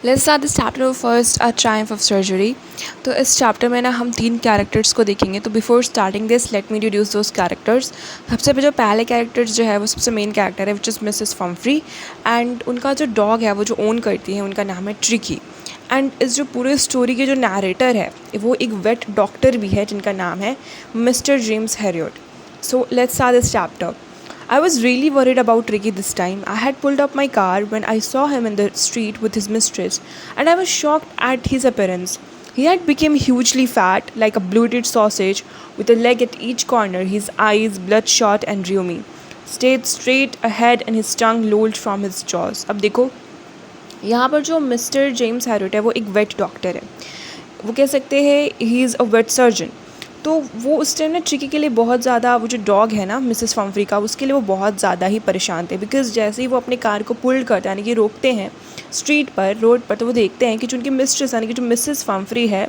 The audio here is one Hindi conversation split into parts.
Let's start this chapter first a triumph of surgery. तो इस चैप्टर में ना हम 3 कैरेक्टर्स को देखेंगे। तो before starting this let me introduce those characters. सबसे जो पहले कैरेक्टर्स जो है वो सबसे मेन कैरेक्टर है विच इज़ मिसेस फम्फ्री। एंड उनका जो डॉग है वो जो ओन करती है उनका नाम है ट्रिकी। एंड इस जो पूरे स्टोरी के जो नरेटर है वो एक वेट डॉक्टर भी है जिनका नाम है mister James Harriet. So let's start this chapter. I was really worried about Ricky this time. I had pulled up my car when I saw him in the street with his mistress, and I was shocked at his appearance. He had become hugely fat, like a bloated sausage, with a leg at each corner, his eyes bloodshot and rheumy. Stayed straight ahead and his tongue lolled from his jaws. अब देखो यहाँ पर जो मिस्टर जेम्स हैरियट है वो एक वेट डॉक्टर है। वो कह सकते हैं he is a vet surgeon. तो वो उस टाइम ना ट्रिकी के लिए बहुत ज़्यादा वो जो डॉग है ना मिसेस फम्फ्री का उसके लिए वो बहुत ज़्यादा ही परेशान थे। बिकॉज़ जैसे ही वो अपने कार को पुल करते यानी कि रोकते हैं स्ट्रीट पर रोड पर, तो वो देखते हैं कि जो उनकी मिस्ट्रेस यानी कि जो मिसेस फम्फ्री है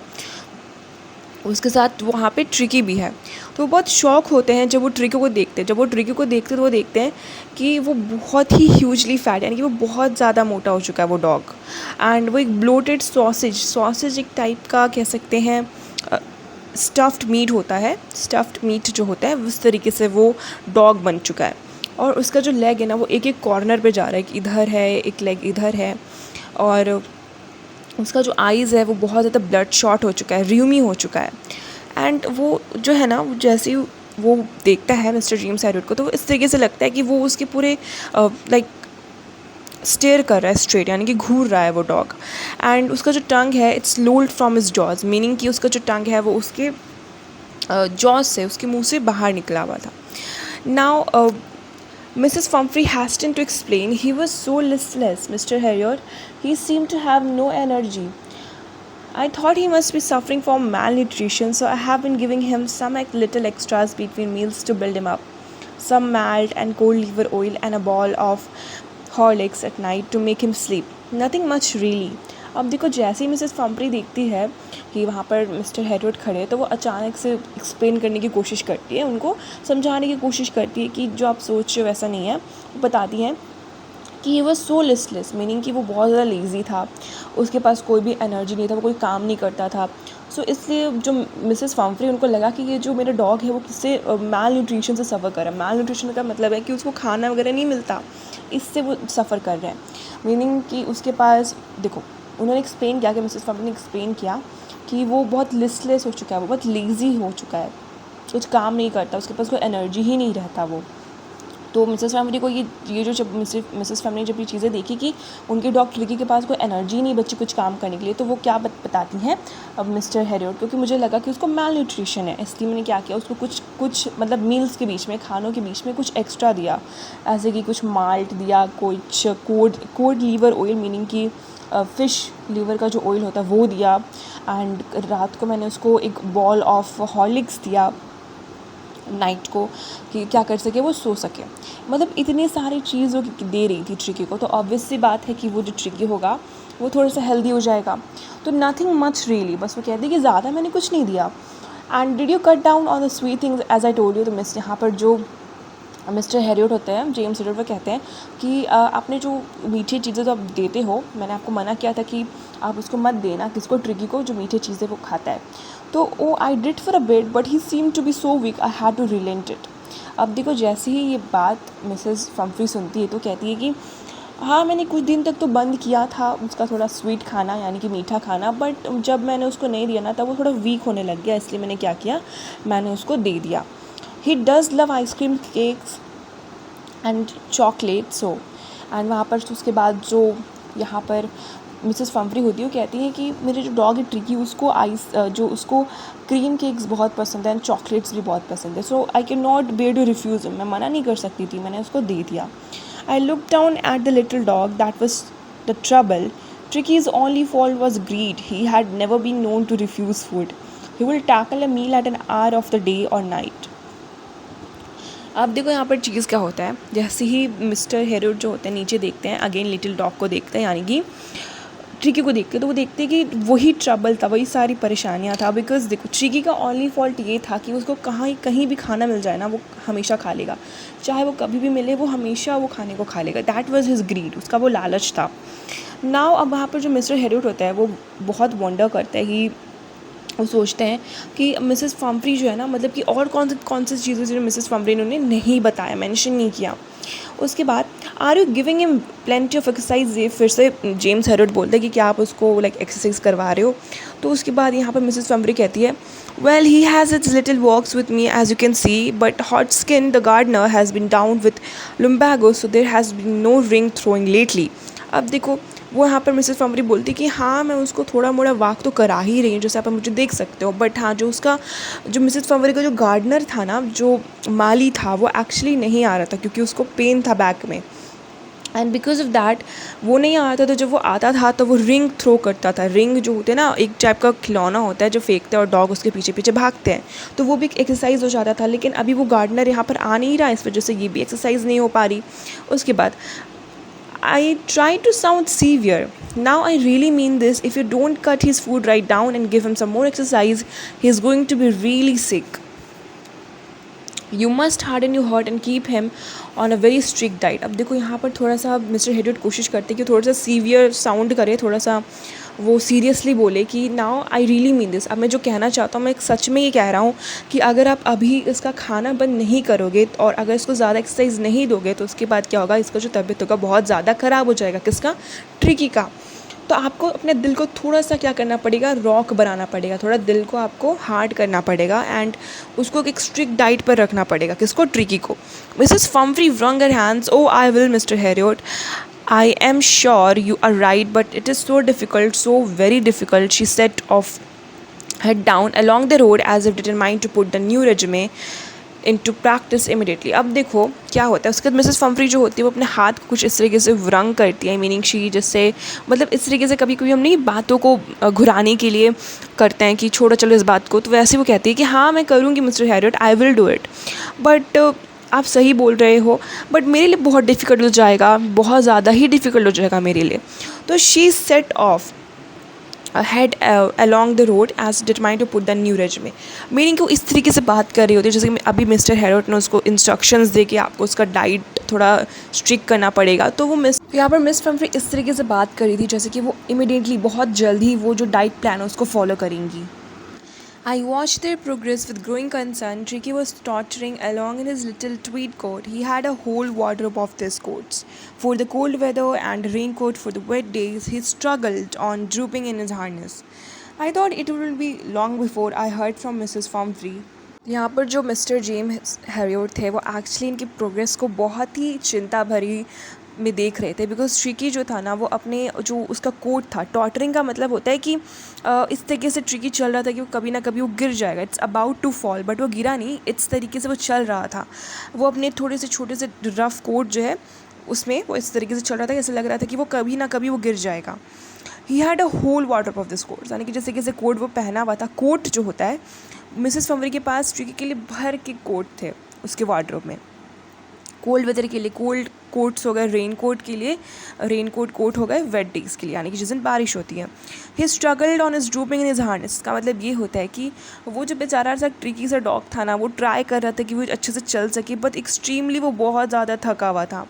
उसके साथ वहाँ पे ट्रिकी भी है। तो वो बहुत शॉक होते हैं जब वो ट्रिकी को देखते हैं। जब वो ट्रिकी को देखते तो वो देखते हैं कि वो बहुत ही ह्यूजली फैट यानी कि वो बहुत ज़्यादा मोटा हो चुका है वो डॉग। एंड वो एक ब्लोटेड सॉसेज एक टाइप का कह सकते हैं स्टफ्ड मीट होता है। स्टफ्ड मीट जो होता है उस तरीके से वो डॉग बन चुका है। और उसका जो लेग है ना वो एक एक कॉर्नर पे जा रहा है, इधर है एक लेग इधर है। और उसका जो आइज़ है वो बहुत ज़्यादा ब्लड शॉट हो चुका है, र्यूमी हो चुका है। एंड वो जो है ना वो जैसे ही वो देखता है मिस्टर जेम्स हैरियट को तो इस तरीके से लगता है कि वो उसके पूरे लाइक स्टेयर कर रहा है स्ट्रेट यानी कि घूर रहा है वो डॉग। एंड उसका जो टंग है it's lolled from his jaws, meaning कि उसका जो टंग है वो उसके जॉज से उसके मुंह से बाहर निकला हुआ था। Now Mrs. Pumphrey hastened to explain. He was so listless, Mr. Harriot. He seemed to have no energy. I thought he must be suffering from malnutrition, so I have been giving him some little extras between meals to build him up. Some malt and cold liver oil and a ball of Horlicks at night to make him sleep. Nothing much really. अब देखो जैसे ही मिसेस फम्फ्री देखती है कि वहाँ पर मिस्टर हैरियट खड़े हैं तो वो अचानक से एक्सप्लेन करने की कोशिश करती है, उनको समझाने की कोशिश करती है कि जो आप सोच रहे हो वैसा नहीं है। वो बताती हैं कि ये वॉज सो लिस्टलेस, मीनिंग कि वो बहुत ज़्यादा लेज़ी था, उसके पास कोई भी एनर्जी नहीं था, वो कोई काम नहीं करता था। सो इसलिए जो मिसेस फम्फ्री उनको लगा कि ये जो मेरा डॉग है वो किससे माल न्यूट्रिशन से सफ़र कर रहा है। माल न्यूट्रिशन का मतलब है कि उसको खाना वगैरह नहीं मिलता, इससे वो सफ़र कर रहे हैं। मीनिंग कि उसके पास देखो उन्होंने एक्सप्लेन किया कि मिसेस फम्फ्री ने एक्सप्लेन किया कि वो बहुत लिस्टलेस हो चुका है, वो बहुत लेज़ी हो चुका है, कुछ काम नहीं करता, उसके पास कोई एनर्जी ही नहीं रहता वो। तो मिसेस फैमिली को ये जो जब मिसेस फैमिली जब ये चीज़ें देखी कि उनके डॉग ट्रिकी के पास कोई एनर्जी नहीं बच्ची कुछ काम करने के लिए, तो वो क्या बताती हैं अब मिस्टर हैरियट, क्योंकि मुझे लगा कि उसको माल न्यूट्रिशन है, इसलिए मैंने क्या किया उसको कुछ मतलब मील्स के बीच में, खानों के बीच में कुछ एक्स्ट्रा दिया, ऐसे कि कुछ माल्ट दिया, कुछ कोड लीवर ऑयल मीनिंग कि फ़िश लीवर का जो ऑयल होता है वो दिया। एंड रात को मैंने उसको एक बॉल ऑफ हॉर्लिक्स दिया नाइट को कि क्या कर सके वो सो सके। मतलब इतनी सारी चीज़ वो दे रही थी ट्रिकी को, तो ऑब्वियस सी बात है कि वो जो ट्रिकी होगा वो थोड़ा सा हेल्दी हो जाएगा। तो नथिंग मच रियली, बस वो कहती कि ज़्यादा मैंने कुछ नहीं दिया। And did you cut down on the sweet things as I told you. तो मिस यहाँ पर जो मिस्टर हैरियट होते हैं, जेम्स हैरियट, वो कहते हैं कि आपने जो मीठी चीज़ें तो आप देते हो, मैंने आपको मना किया था कि आप उसको मत देना, किसको, ट्रिकी को, जो मीठी चीज़ें वो खाता है। तो oh I did for a bit but he seem to be so weak I had to relent it. अब देखो जैसे ही ये बात मिसेस फम्फ्री सुनती है तो कहती है कि हाँ मैंने कुछ दिन तक तो बंद किया था उसका थोड़ा स्वीट खाना यानी कि मीठा खाना, बट जब मैंने उसको नहीं दिया ना तब वो थोड़ा वीक होने लग गया, इसलिए मैंने क्या किया, मैंने उसको दे दिया। He does love ice cream, cakes and chocolate. So and वहाँ पर उसके बाद जो यहाँ पर मिसेस फम्फ्री होती है वो कहती है कि मेरे जो डॉग है ट्रिकी उसको जो उसको क्रीम केक्स बहुत पसंद है एंड चॉकलेट्स भी बहुत पसंद है। So I can not bear to refuse, मैं मना नहीं कर सकती थी, मैंने उसको दे दिया। I look down at the little dog, that was the trouble. Tricky's only fault was greed. He had never been known to refuse food. He will tackle a meal at an hour of the day or night. अब देखो यहाँ पर चीज़ क्या होता है, जैसे ही मिस्टर हैरियट जो होते हैं नीचे देखते हैं, अगेन लिटिल डॉग को देखते हैं यानी कि ट्रिकी को देखते हैं, तो वो देखते हैं कि वही ट्रबल था, वही सारी परेशानियाँ था। बिकॉज देखो ट्रिकी का ओनली फॉल्ट ये था कि उसको कहीं भी खाना मिल जाए ना वो हमेशा खा लेगा, चाहे वो कभी भी मिले वो हमेशा वो खाने को खा लेगा। दैट वाज हिज ग्रीड, उसका वो लालच था। नाउ अब वहाँ पर जो मिस्टर हैरियट होता है वो बहुत वंडर करता है कि वो सोचते हैं कि मिसेस फम्फ्री जो है ना, मतलब कि और कौन सी चीज़ें जो मिसेस फम्फ्री ने उन्हें नहीं बताया, मेंशन नहीं किया। उसके बाद are you giving him plenty of exercise, ये फिर से जेम्स हैरियट बोलते हैं कि क्या आप उसको लाइक एक्सरसाइज करवा रहे हो। तो उसके बाद यहाँ पर मिसेस फम्फ्री कहती है, well he has its little walks with me as you can see, but Hodgkin the gardener has been down with lumbago, so there has been no ring throwing lately. अब देखो वो यहाँ पर मिसेस फम्फ्री बोलती कि हाँ मैं उसको थोड़ा मोड़ा वाक तो करा ही रही हूँ जैसे आप मुझे देख सकते हो, बट हाँ जो मिसेस फम्फ्री का जो गार्डनर था ना, जो माली था, वो एक्चुअली नहीं आ रहा था क्योंकि उसको पेन था बैक में, एंड बिकॉज ऑफ दैट वो नहीं आ रहा था। तो जब वो आता था तो वो रिंग थ्रो करता था। रिंग जो होते हैं ना, एक टाइप का खिलौना होता है जो फेंकते हैं और डॉग उसके पीछे पीछे भागते हैं, तो वो भी एक एक्सरसाइज हो जाता था। लेकिन अभी वो गार्डनर यहाँ पर आ नहीं रहा, इस वजह से ये भी एक्सरसाइज नहीं हो पा रही। उसके बाद I try to sound severe. Now I really mean this. If you don't cut his food right down and give him some more exercise, he's going to be really sick. You must harden your heart and keep him on a very strict diet. अब देखो यहाँ पर थोड़ा सा मिस्टर हैरियट कोशिश करते हैं कि थोड़ा सा सीवियर साउंड करे, थोड़ा सा वो सीरियसली बोले कि now I really mean this. अब मैं जो कहना चाहता हूँ, मैं सच में ये कह रहा हूँ कि अगर आप अभी इसका खाना बंद नहीं करोगे और अगर इसको ज़्यादा एक्सरसाइज नहीं दोगे तो उसके बाद क्या होगा, इसका जो तबीयत होगा बहुत ज़्यादा ख़राब हो जाएगा। किसका? ट्रिकी का। तो आपको अपने दिल को थोड़ा सा क्या करना पड़ेगा, रॉक बनाना पड़ेगा, थोड़ा दिल को आपको हार्ड करना पड़ेगा एंड उसको एक स्ट्रिक्ट डाइट पर रखना पड़ेगा। किसको? ट्रिकी को। Mrs Pumphrey wrung her hands. Oh, I will, Mr. Herriot. I am sure you are right, but it is so difficult, so very difficult. She set off, head down along the road as if determined to put the new regime into practice immediately. अब देखो क्या होता है, उसके बाद मिसेस फम्फ्री जो होती है वो अपने हाथ को कुछ इस तरीके से व्रंग करती है, मीनिंग शी जैसे मतलब इस तरीके से कभी कभी हम नहीं बातों को घुराने के लिए करते हैं कि छोड़ो चलो इस बात को, तो वैसे वो कहती है कि हाँ मैं करूँगी mister Harriet, I will do it, but आप सही बोल रहे हो, बट मेरे लिए बहुत डिफ़िकल्ट हो जाएगा, बहुत ज़्यादा ही डिफ़िकल्ट हो जाएगा मेरे लिए। तो she set off head along the road as determined to put the new regime, meaning कि वो इस तरीके से बात कर रही होती है जैसे कि अभी मिस्टर हैरियट ने उसको इंस्ट्रक्शंस दे के आपको उसका डाइट थोड़ा स्ट्रिक्ट करना पड़ेगा। तो वो यहाँ पर मिस फम्फ्री इस तरीके से बात कर रही थी जैसे कि वो इमिडिएटली बहुत जल्दी वो जो डाइट प्लान है उसको फॉलो करेंगी। I watched their progress with growing concern. Tricky was tottering along in his little tweed coat. He had a whole wardrobe of these coats. For the cold weather and raincoat for the wet days, he struggled on drooping in his harness. I thought it would be long before I heard from Mrs. Fomfrey. यहाँ पर जो मिस्टर जेम्स हैरियट थे वो एक्चुअली इनकी प्रोग्रेस को बहुत ही चिंता भरी में देख रहे थे, बिकॉज ट्रिकी जो था ना वो अपने जो उसका कोट था, टॉटरिंग का मतलब होता है कि इस तरीके से ट्रिकी चल रहा था कि वो कभी ना कभी वो गिर जाएगा, it's about to fall, but वो गिरा नहीं, इस तरीके से वो चल रहा था। वो अपने थोड़े से छोटे से रफ़ कोट जो है उसमें वो इस तरीके से चल रहा था, ऐसा लग रहा था कि वो कभी ना कभी वो गिर जाएगा। He had a whole wardrobe of this coat, यानी कि जैसे कैसे कोट वो पहना हुआ था। कोट जो होता है मिसेस फम्फ्री के पास ट्रिकी के लिए भर के कोट थे उसके वार्डरोब में। कोल्ड वेदर के लिए कोल्ड कोट्स हो गए, रेन कोट के लिए रेन कोट हो गए, वेट डेज के लिए यानी कि जिस दिन बारिश होती है। He struggled on his drooping in his harness, का मतलब ये होता है कि वो जो बेचारा सा ट्रिकी सा डॉग था ना वो ट्राई कर रहा था कि वो अच्छे से चल सके, बट एक्सट्रीमली वो बहुत ज़्यादा थका हुआ था।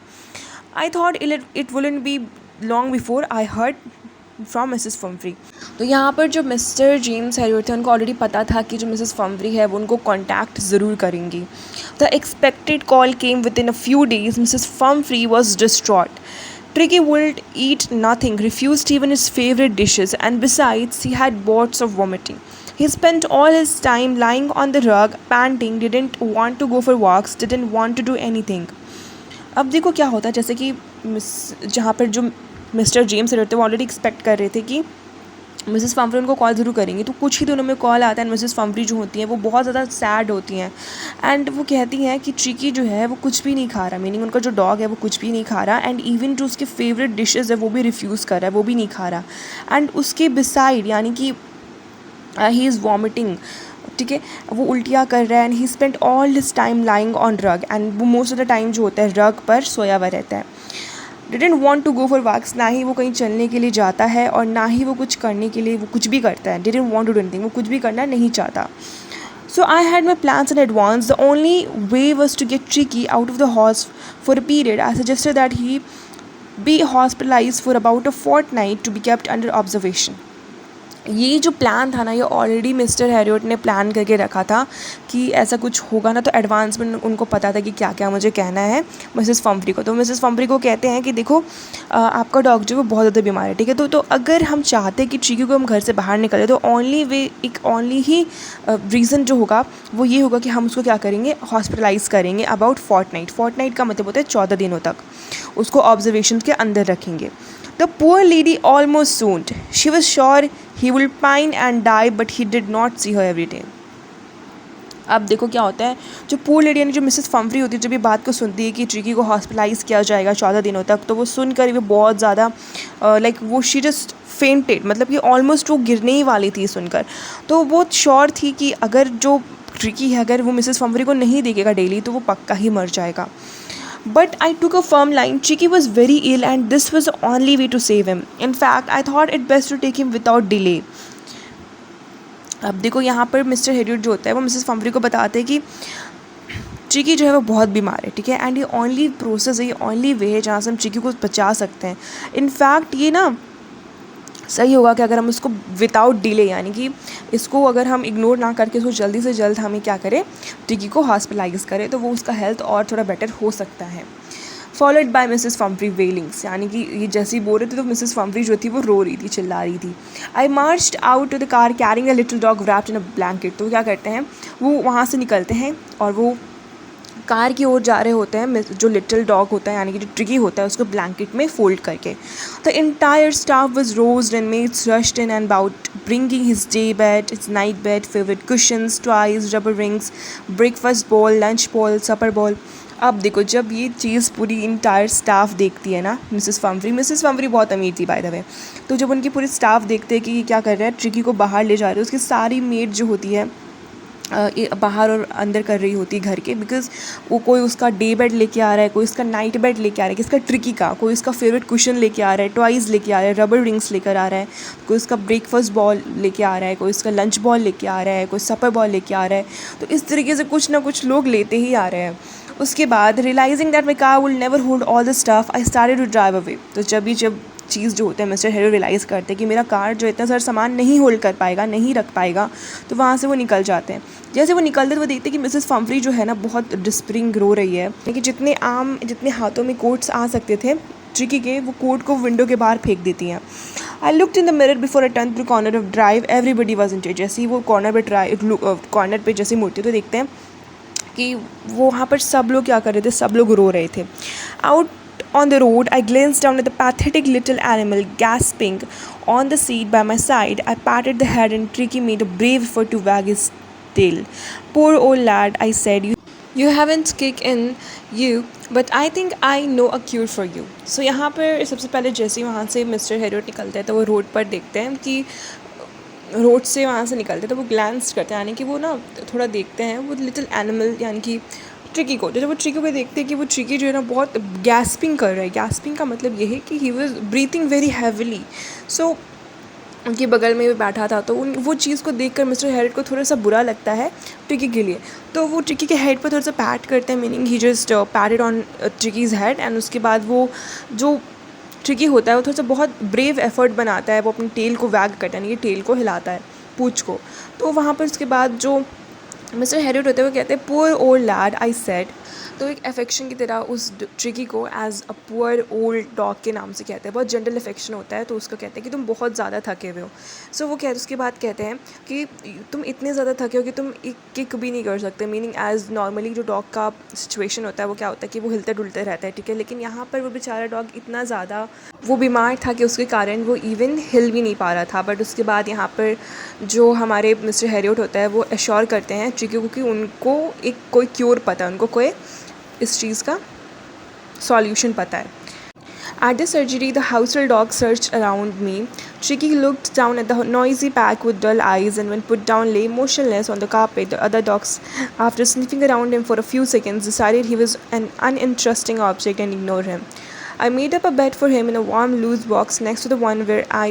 I thought it wouldn't be long before I heard from Mrs Pumphrey. तो यहाँ पर जो मिस्टर जेम्स हैरियट थे उनको ऑलरेडी पता था कि जो मिसेस फम्फ्री है वो उनको कॉन्टैक्ट ज़रूर करेंगी। The expected call came within a few days. Mrs Pumphrey was distraught. Tricky would eat nothing, refused even his favorite dishes, and besides, he had bouts of vomiting. He spent all his time lying on the rug, panting, didn't want to go for walks, didn't want to do anything. अब देखो क्या होता है, जैसे कि जहाँ पर जो मिस्टर जेम्स रहते वो ऑलरेडी एक्सपेक्ट कर रहे थे कि मिसेस फम्फ्री उनको कॉल ज़रूर करेंगी, तो कुछ ही दिनों में कॉल आता है। मिसेस फम्फ्री जो होती हैं वो बहुत ज़्यादा सैड होती हैं एंड वो कहती हैं कि ट्रिकी जो है वो कुछ भी नहीं खा रहा, मीनिंग उनका जो डॉग है वो कुछ भी नहीं खा रहा, एंड इवन जो उसके फेवरेट डिशेज़ है वो भी रिफ्यूज़ कर रहा है, वो भी नहीं खा रहा, एंड उसके बिसाइड यानी कि ही इज़ वॉमिटिंग, ठीक है, वो उल्टियाँ कर रहा है, and he spend all this time lying on rug, and वो मोस्ट ऑफ द टाइम जो होता है रग पर सोया हुआ रहता है। Didn't want to go for walks, ना ही वो कहीं चलने के लिए जाता है और ना ही वो कुछ करने के लिए वो कुछ भी करता है। Didn't want to do anything, वो कुछ भी करना नहीं चाहता। So I had my plans in advance. The only way was to get Tricky out of the house for a period. I suggested that he be hospitalized for about a fortnight to be kept under observation. ये जो प्लान था ना, ये ऑलरेडी मिस्टर हैरियट ने प्लान करके रखा था कि ऐसा कुछ होगा ना, तो एडवांस में उनको पता था कि क्या क्या मुझे कहना है मिसेस फम्फ्री को। तो मिसेस फम्फ्री को कहते हैं कि देखो आपका डॉग जो है वो बहुत ज़्यादा बीमार है, ठीक है, तो अगर हम चाहते हैं कि ट्रिकी को हम घर से बाहर निकलें, तो ओनली ही रीज़न जो होगा वो ये होगा कि हम उसको क्या करेंगे, हॉस्पिटलाइज़ करेंगे अबाउट फोर्टनाइट का मतलब होता है 14 दिनों तक उसको ऑब्जर्वेशन के अंदर रखेंगे। The poor lady almost swooned. She was sure he will pine and die, but he did not see her every day. अब देखो क्या होता है, जो पुअर लेडी यानी जो मिसेस फम्फ्री होती है, जब ये बात को सुनती है कि ट्रिकी को हॉस्पिटलाइज़ किया जाएगा 14 दिनों तक, तो वो सुनकर वो बहुत ज़्यादा लाइक वो शी जस्ट फेंटेड, मतलब कि ऑलमोस्ट वो गिरने ही वाली थी सुनकर। तो वो बहुत श्योर थी कि अगर जो ट्रिकी है, अगर वो मिसेस फम्फ्री को नहीं देखेगा डेली, तो वो पक्का ही मर जाएगा। But I took a firm line. Tricky was very ill and this was the only way to save him. In fact, I thought it best to take him without delay. अब देखो यहाँ पर मिस्टर हैरियट जो होता है वो मिसेस फम्फ्री को बताते हैं कि ट्रिकी जो है वो बहुत बीमार है, ठीक है, एंड ये ओनली प्रोसेस है, ये ओनली वे है जहाँ से हम ट्रिकी को बचा सकते हैं। इनफैक्ट ये ना सही होगा कि अगर हम उसको विदाउट डिले, यानी कि इसको अगर हम इग्नोर ना करके इसको जल्दी से जल्द हमें क्या करें, ट्रिकी को हॉस्पिटलाइज करें, तो वो उसका हेल्थ और थोड़ा बेटर हो सकता है। फॉलोड बाय मिसेस फम्फ्री वेलिंग्स, यानी कि ये जैसे ही बोल रहे थे तो मिसेस फम्फ्री जो थी वो रो रही थी, चिल्ला रही थी। I marched out to the car carrying a little dog wrapped in a blanket. तो क्या करते हैं, वो वहाँ से निकलते हैं और वो कार की ओर जा रहे होते हैं, जो लिटिल डॉग होता है यानी कि जो ट्रिकी होता है उसको ब्लैंकेट में फोल्ड करके। The entire staff was roused and maids rushed in and about bringing his day bed, his night bed, favourite cushions, toys, rubber rings, breakfast bowl, lunch bowl, supper bowl. अब देखो जब ये चीज़ पूरी इंटायर स्टाफ देखती है ना, मिसेस फम्फ्री बहुत अमीर थी बाय द वे, तो जब उनकी पूरी स्टाफ देखते हैं कि ये क्या कर रहा है, ट्रिकी को बाहर ले जा रहे हैं, उसकी सारी मेड जो होती है बाहर और अंदर कर रही होती है घर के, बिकॉज वो कोई उसका डे बेड लेके आ रहा है, कोई उसका नाइट बेड लेके आ रहा है, किसका ट्रिकी का, कोई उसका फेवरेट कुशन लेके आ रहा है, टॉयज़ लेके आ रहा है, रबर रिंग्स लेकर आ रहा है, कोई उसका ब्रेकफास्ट बॉल लेके आ रहा है, कोई उसका लंच बॉल लेके आ रहा है, कोई सपर बॉल लेके आ रहा है। तो इस तरीके से कुछ ना कुछ लोग लेते ही आ रहे हैं। उसके बाद realising that my car will never hold all the stuff, I started to drive away. तो जब चीज़ जो होता है मिस्टर हैरियट रियलाइज़ करते हैं कि मेरा कार जो इतना सारा सामान नहीं होल्ड कर पाएगा, नहीं रख पाएगा, तो वहाँ से वो निकल जाते हैं। जैसे वो निकलते तो वो देखते हैं कि मिसेस फम्फ्री जो है ना बहुत डिस्परिंग रो रही है, कि जितने हाथों में कोट्स आ सकते थे ट्रिकी के, वो कोट को विंडो के बाहर फेंक देती हैं। I looked in the mirror before a turn to corner of drive, everybody was in tears. जैसे ही वो कॉर्नर पे जैसे मुड़ती तो देखते हैं कि वो वहाँ पर सब लोग क्या कर रहे थे, सब लोग रो रहे थे। Out on the road, I glanced down at the pathetic little animal gasping on the seat by my side. I patted the head and Tricky made a brave effort to wag his tail. Poor old lad, I said, you haven't kicked in you, but I think I know a cure for you. So यहाँ पर सबसे पहले जैसे ही वहाँ से मिस्टर हैरियट निकलते हैं तो वो रोड पर देखते हैं कि रोड से वहाँ से निकलते तो वो ग्लैंस करते हैं, यानी कि वो ना थोड़ा देखते हैं वो लिटिल एनिमल यानी कि ट्रिकी को। जब वो ट्रिकी को देखते हैं कि वो ट्रिकी जो है ना बहुत गैस्पिंग कर रहा है, गैस्पिंग का मतलब ये है कि he was breathing very heavily. So उनके बगल में भी बैठा था, तो वो चीज़ को देखकर मिस्टर हैरियट को थोड़ा सा बुरा लगता है ट्रिकी के लिए, तो वो ट्रिकी के हेड पर थोड़ा सा पैट करते हैं, meaning he just patted on Tricky's head. And उसके बाद वो जो ट्रिकी होता है वो थोड़ा सा बहुत ब्रेव एफर्ट बनाता है, वो अपनी टेल को वैग करता है, यानी कि टेल को हिलाता है, पूँछ को। तो वहाँ पर उसके बाद जो मिस्टर हैरियट होते हैं वो कहते हैं poor old lad, I said. तो एक अफेक्शन की तरह उस ट्रिकी को as a poor old dog के नाम से कहते हैं, बहुत जनरल अफेक्शन होता है, तो उसको कहते हैं कि तुम बहुत ज़्यादा थके हुए हो। सो वो उसके बाद कहते हैं कि तुम इतने ज़्यादा थके हो कि तुम एक किक भी नहीं कर सकते, मीनिंग एज नॉर्मली जो डॉग का सिचुएशन होता है वो क्या होता है कि वो हिलते डुलते रहता है, ठीक है, लेकिन यहाँ पर वो बेचारा डॉग इतना ज़्यादा वो बीमार था कि उसके कारण वो इवन हिल भी नहीं पा रहा था। बट उसके बाद यहाँ पर जो हमारे मिस्टर हैरियट होता है वो एश्योर करते हैं ट्रिकी को कि उनको एक कोई क्योर पता है, उनको कोई इस चीज़ का सॉल्यूशन पता है। At the surgery, the household dog searched around me. Tricky looked down at the noisy pack with dull eyes and when put down lay motionless on the carpet. The other dogs, after sniffing around him for a few seconds, decided he was an uninteresting object and ignored him. I made up a bed for him in a warm, loose box next to the one where I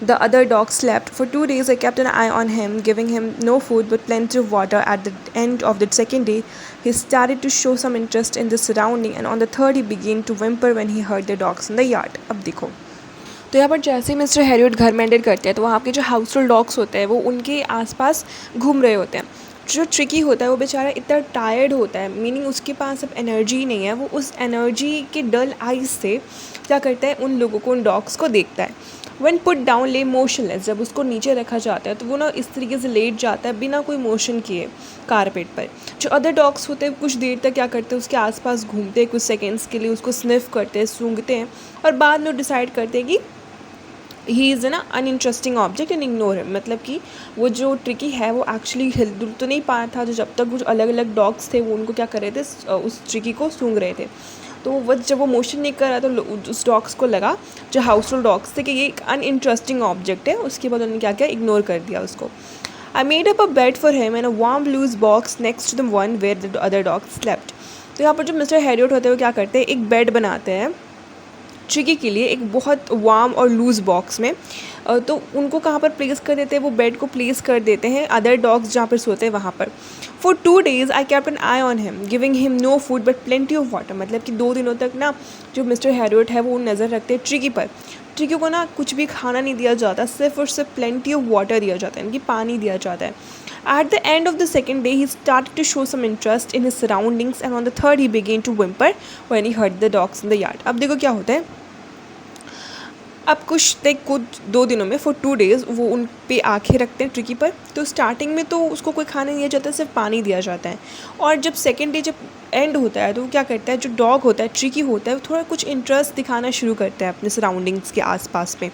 The other dog slept. For 2 days I kept an eye on him, giving him no food but plenty of water. At the end of the second day, he started to show some interest in the surrounding, and on the third he began to whimper when he heard the dogs in the yard. अब देखो, तो यहाँ पर जैसे ही मिस्टर हैरियट घर में एंटर करते हैं तो वहाँ के जो हाउस होल्ड डॉग्स होते हैं वो उनके आसपास घूम रहे होते हैं. जो ट्रिकी होता है वो बेचारा इतना टायर्ड होता है, मीनिंग उसके पास अब एनर्जी नहीं है. वो उस एनर्जी के डल आइज से क्या करता है, उन लोगों को, उन डॉग्स को देखता है. वन पुट डाउन ले मोशनलेस, जब उसको नीचे रखा जाता है तो वो ना इस तरीके से लेट जाता है बिना कोई मोशन किए कारपेट पर. जो अदर डॉग्स होते हैं कुछ देर तक क्या करते हैं, उसके आसपास घूमते हैं, कुछ सेकेंड्स के लिए उसको स्निफ करते हैं, सूंघते हैं, और बाद में वो डिसाइड करते हैं कि ही इज़ ना uninteresting object and ignore him. मतलब कि वो जो ट्रिकी है वो एक्चुअली हिल डुल तो नहीं पाया था. जो जब तक कुछ अलग अलग डॉग्स थे वो उनको क्या कर रहे थे, उस ट्रिकी को सूंघ रहे थे. तो वो जब वो मोशन नहीं कर रहा तो उस डॉग्स को लगा, जो हाउस होल्ड डॉग्स थे, कि ये एक अनइंटरेस्टिंग ऑब्जेक्ट है. उसके बाद उन्होंने क्या किया, इग्नोर कर दिया उसको. I made up a bed for him and a warm loose box next to the one where the other dogs slept. तो यहाँ पर जो मिस्टर हैरियट होते हैं वो क्या करते हैं, एक बेड बनाते हैं ट्रिकी के लिए, एक बहुत वार्म और लूज़ बॉक्स में. तो उनको कहाँ पर प्लेस कर देते हैं, वो बेड को प्लेस कर देते हैं अदर डॉग्स जहाँ पर सोते हैं वहाँ पर. For 2 days I kept an eye on him, giving him no food but plenty of water. मतलब कि 2 दिनों तक ना जो मिस्टर हैरियट है वो नज़र रखते हैं ट्रिकी पर. ट्रिकी को ना कुछ भी खाना नहीं दिया जाता, सिर्फ और सिर्फ प्लेंटी ऑफ वाटर दिया जाता है, यानी कि पानी दिया जाता है. At the end of the second day, he started to show some interest in his surroundings, and on the third, he began to whimper when he heard the dogs in the yard. अब देखो क्या होता है, अब कुछ 2 दिनों में फॉर 2 days वो उन पे आँखें रखते हैं ट्रिकी पर. तो स्टार्टिंग में तो उसको कोई खाना नहीं दिया जाता, सिर्फ पानी दिया जाता है. और जब सेकेंड डे जब एंड होता है तो वो क्या करता है, जो डॉग होता है, ट्रिकी होता है, वो थोड़ा कुछ इंटरेस्ट दिखाना शुरू करता है अपने सराउंडिंग्स के आसपास में.